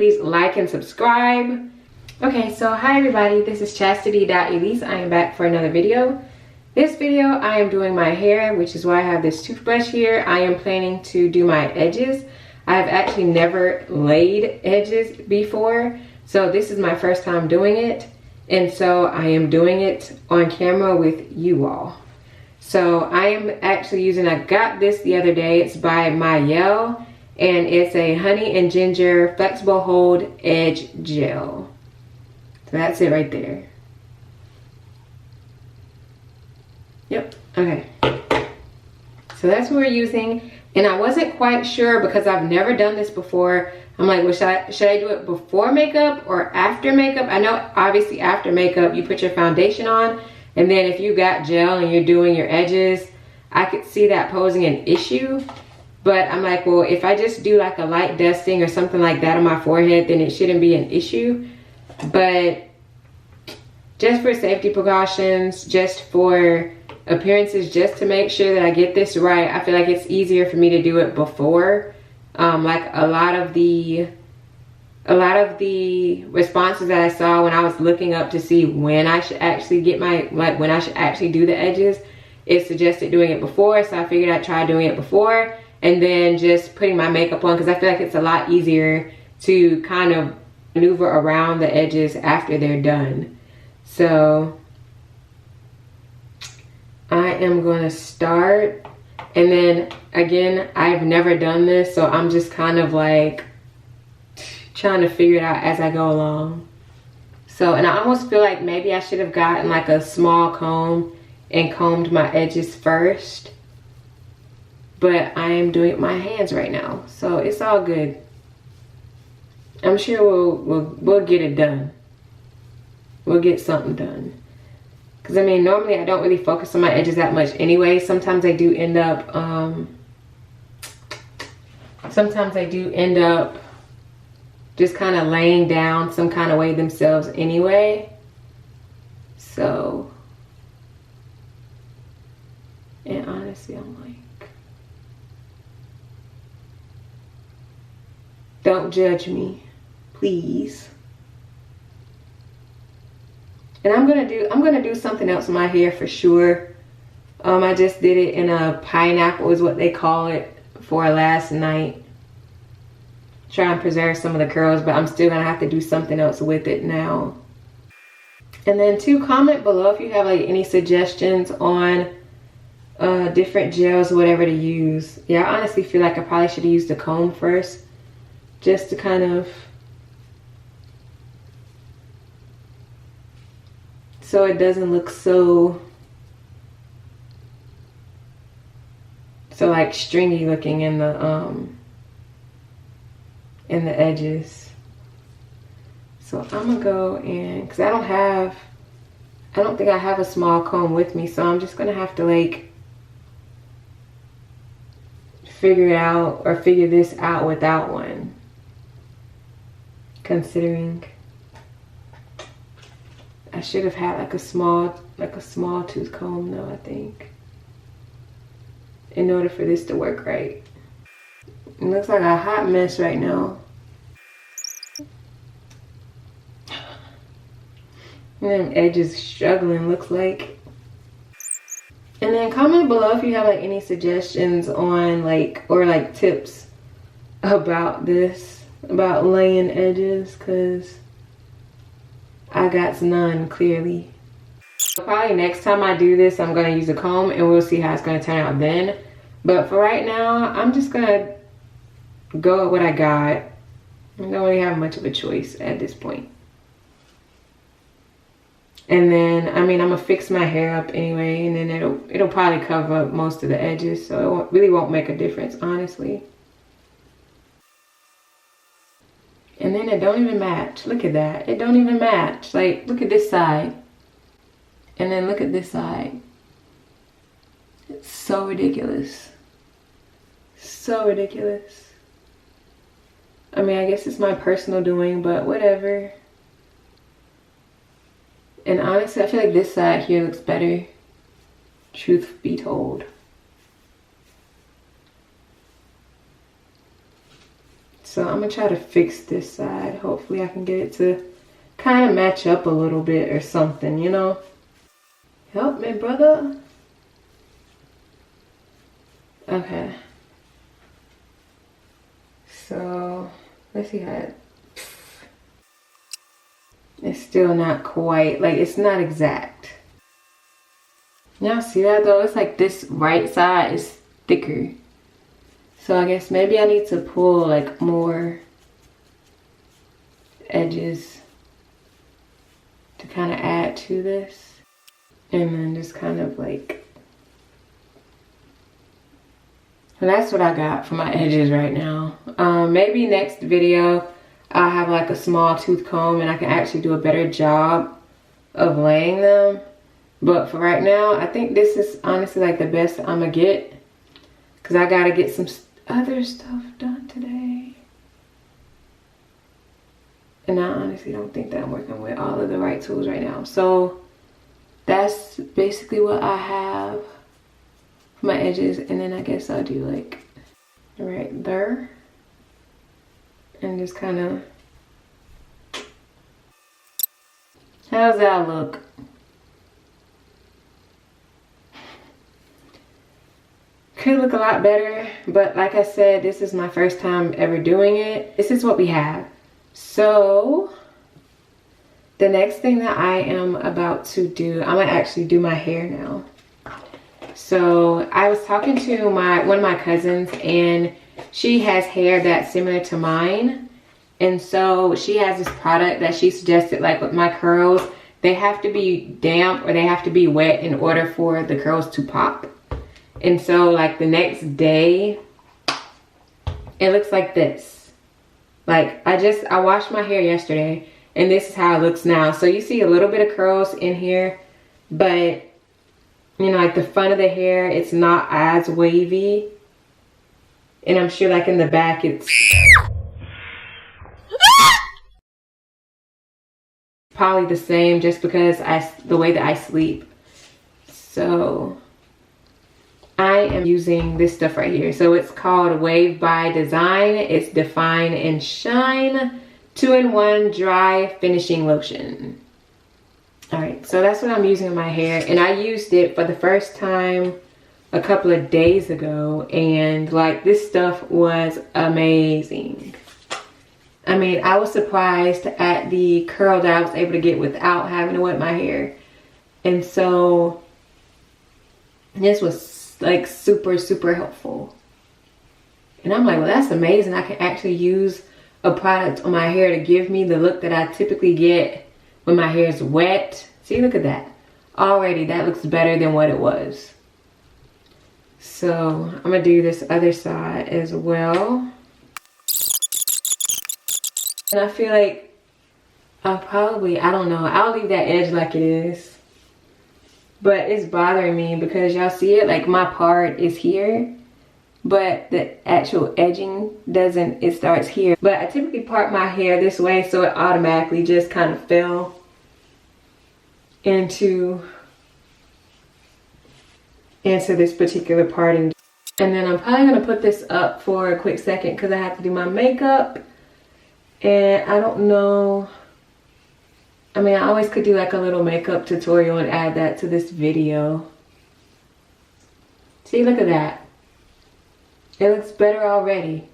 please like and subscribe. Okay, so hi everybody, this is Chastity.Elise. I am back for another video. This video I am doing my hair, which is why I have this toothbrush here. I am planning to do my edges. I have actually never laid edges before, so this is my first time doing it. And so I am doing it on camera with you all. So I am actually using, I got this the other day. It's by Mielle, and it's a honey and ginger flexible hold edge gel. So that's it right there. Yep, okay. So that's what we're using. And I wasn't quite sure because I've never done this before. I'm like, well, should I do it before makeup or after makeup? I know obviously after makeup you put your foundation on, and then if you got gel and you're doing your edges, I could see that posing an issue. But I'm like, well, if I just do like a light dusting or something like that on my forehead, then it shouldn't be an issue. But just for safety precautions, just for appearances, just to make sure that I get this right, I feel like it's easier for me to do it before. Like a lot of the responses that I saw when I was looking up to see when I should actually get my, like when I should actually do the edges, it suggested doing it before. So I figured I'd try doing it before and then just putting my makeup on, because I feel like it's a lot easier to kind of maneuver around the edges after they're done. So I am going to start, and then again, I've never done this, so I'm just kind of like trying to figure it out as I go along. So, and I almost feel like maybe I should have gotten like a small comb and combed my edges first, but I am doing it with my hands right now, so it's all good. I'm sure we'll get it done. We'll get something done. Because I mean, normally I don't really focus on my edges that much anyway. Sometimes I do end up just kind of laying down some kind of way themselves anyway. So, and honestly, I'm like, don't judge me, please. And I'm gonna do something else in my hair for sure. I just did it in a pineapple is what they call it for last night. Try and preserve some of the curls, but I'm still gonna have to do something else with it now. And then comment below if you have like any suggestions on different gels or whatever to use. Yeah, I honestly feel like I probably should have used the comb first, just to kind of, so it doesn't look so like stringy looking in the edges. So I'm gonna go in, because I don't think I have a small comb with me, so I'm just gonna have to like figure this out without one, considering I should have had like a small tooth comb though, I think, in order for this to work right. It looks like a hot mess right now. And then edges struggling, looks like. And then comment below if you have like any suggestions on like, or like tips about this, about laying edges, because I got none, clearly. Probably next time I do this, I'm gonna use a comb and we'll see how it's gonna turn out then. But for right now, I'm just gonna go with what I got. I don't really have much of a choice at this point. And then, I mean, I'm gonna fix my hair up anyway, and then it'll probably cover up most of the edges, so it really won't make a difference, honestly. And then it don't even match. Look at that. It don't even match. Like, look at this side. And then look at this side. It's so ridiculous. So ridiculous. I mean, I guess it's my personal doing, but whatever. And honestly, I feel like this side here looks better. Truth be told. So I'm gonna try to fix this side. Hopefully I can get it to kind of match up a little bit or something, you know? Help me, brother. Okay. So let's see how it's still not quite, like it's not exact. Y'all see that though? It's like this right side is thicker. So I guess maybe I need to pull like more edges to kind of add to this. And then just kind of like, and that's what I got for my edges right now. Maybe next video I'll have like a small tooth comb and I can actually do a better job of laying them. But for right now, I think this is honestly like the best I'm gonna get, because I gotta get some other stuff done today. And I honestly don't think that I'm working with all of the right tools right now. So that's basically what I have for my edges. And then I guess I'll do like right there. And just kind of, how's that look? Could look a lot better, but like I said, this is my first time ever doing it. This is what we have. So the next thing that I am about to do, I'm gonna actually do my hair now. So I was talking to one of my cousins, and she has hair that's similar to mine. And so she has this product that she suggested, like with my curls, they have to be damp or they have to be wet in order for the curls to pop. And so like the next day, it looks like this. Like I washed my hair yesterday and this is how it looks now. So you see a little bit of curls in here, but you know, like the front of the hair, it's not as wavy. And I'm sure like in the back, it's probably the same just because the way that I sleep. So I am using this stuff right here. So it's called Wave by Design. It's Define and Shine 2-in-1 Dry Finishing Lotion. All right, so that's what I'm using in my hair. And I used it for the first time a couple of days ago. And like this stuff was amazing. I mean, I was surprised at the curl that I was able to get without having to wet my hair. And so this was like super, super helpful. And I'm like, well, that's amazing. I can actually use a product on my hair to give me the look that I typically get when my hair is wet. See, look at that. Already, that looks better than what it was. So I'm gonna do this other side as well. And I feel like I don't know, I'll leave that edge like it is. But it's bothering me because y'all see it, like my part is here, but the actual edging doesn't, it starts here. But I typically part my hair this way, so it automatically just kind of fell into this particular parting. And then I'm probably gonna put this up for a quick second because I have to do my makeup. And I don't know, I mean, I always could do like a little makeup tutorial and add that to this video. See, look at that. It looks better already.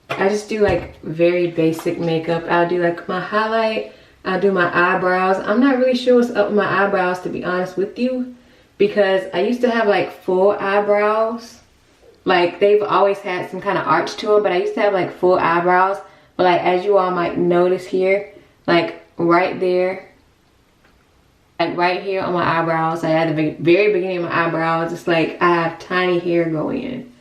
I just do like very basic makeup. I'll do like my highlight, I'll do my eyebrows. I'm not really sure what's up with my eyebrows, to be honest with you, because I used to have like full eyebrows. Like they've always had some kind of arch to them, but I used to have like full eyebrows. But like as you all might notice here, like right there, like right here on my eyebrows, like at the very beginning of my eyebrows, it's like I have tiny hair going in.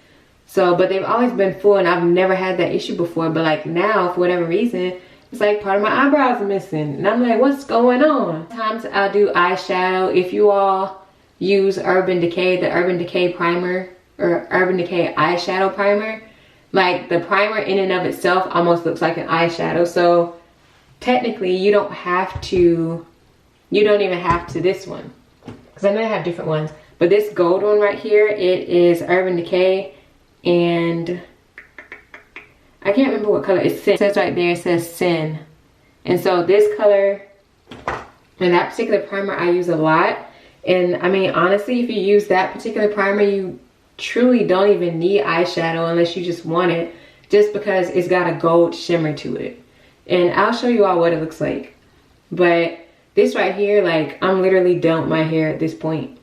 So, but they've always been full and I've never had that issue before. But like now, for whatever reason, it's like part of my eyebrows are missing. And I'm like, what's going on? Sometimes I'll do eyeshadow. If you all use Urban Decay, the Urban Decay primer or Urban Decay eyeshadow primer, like the primer in and of itself almost looks like an eyeshadow. So technically you don't even have to this one, because I know I have different ones, but this gold one right here, it is Urban Decay, and I can't remember what color. It's Sin. It says right there, it says Sin. And so this color and that particular primer I use a lot. And I mean, honestly, if you use that particular primer, you truly don't even need eyeshadow unless you just want it, just because it's got a gold shimmer to it. And I'll show you all what it looks like. But this right here, like, I'm literally done with my hair at this point.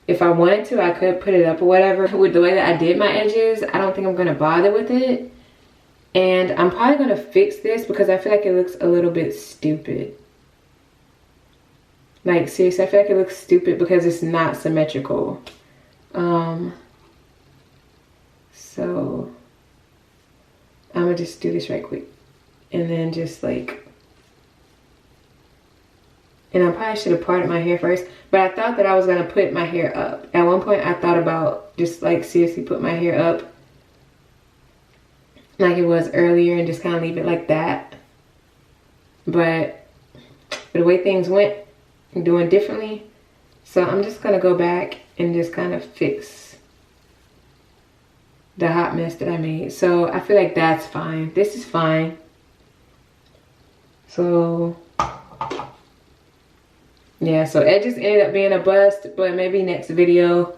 If I wanted to, I could put it up or whatever. With the way that I did my edges, I don't think I'm gonna bother with it. And I'm probably gonna fix this because I feel like it looks a little bit stupid. Like, seriously, I feel like it looks stupid because it's not symmetrical. So I'm gonna just do this right quick. And then just like, and I probably should have parted my hair first, but I thought that I was gonna put my hair up. At one point I thought about just like seriously put my hair up like it was earlier and just kind of leave it like that. But the way things went, I'm doing differently. So I'm just gonna go back and just kind of fix the hot mess that I made. So I feel like that's fine. This is fine. So yeah, so edges ended up being a bust, but maybe next video,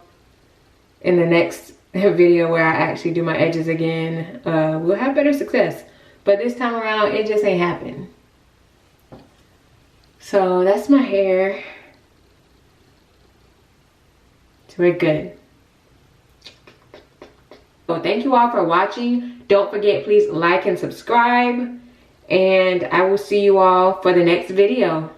in the next video where I actually do my edges again, we'll have better success. But this time around, it just ain't happened. So that's my hair. So we're good. So thank you all for watching. Don't forget, please like and subscribe. And I will see you all for the next video.